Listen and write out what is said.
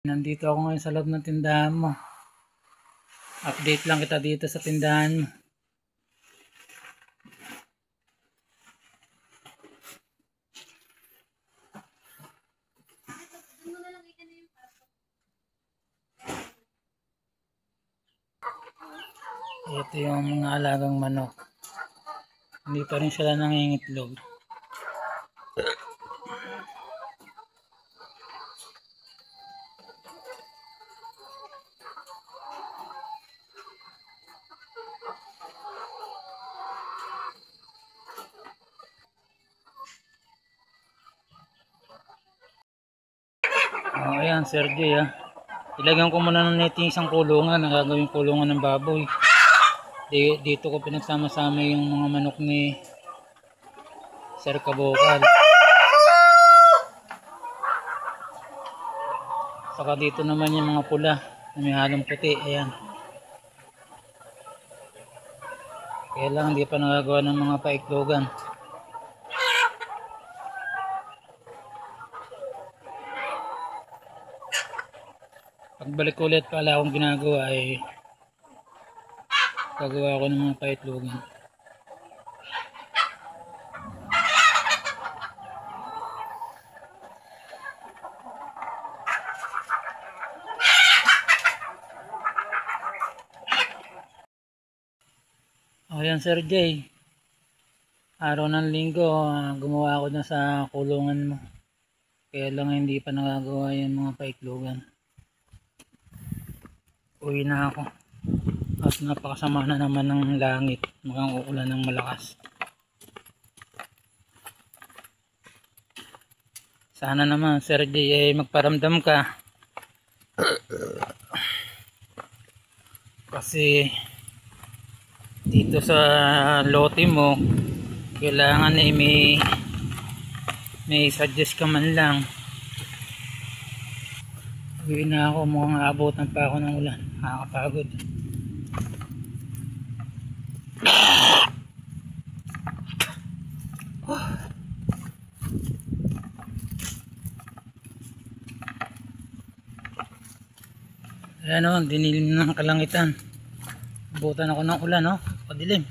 Nandito ako ngayon sa loob ng tindahan mo. Update lang kita dito sa tindahan mo. Ito yung mga alagang manok. Hindi pa rin sila nangingitlog. Ayan, Sir J. Ilagyan ko muna ng netting isang kulungan. Ang gagawing kulungan ng baboy. Dito ko pinagsama-sama yung mga manok ni Sir Kabokal. Saka dito naman yung mga pula na may halong puti. Ayan. Kaya lang hindi pa nagagawa ng mga paiklogan. Pagbalik ulit pala akong ginagawa ay gagawa ko ng mga paiklogan. Ayan, Sir J. Araw ng linggo, gumawa ako na sa kulungan mo. Kaya lang hindi pa nagagawa yung mga paiklogan. Uwi na ako. At napakasama na naman ng langit. Mukhang uulan ng malakas. Sana naman, Sir J, magparamdam ka. Kasi dito sa lote mo kailangan may suggest ka man lang. Uwi na ako, mukhang aabutan pa ako ng ulan. Nakakapagod. Ayan o, dinilim ng kalangitan. Abutan ako ng ulan, padilim.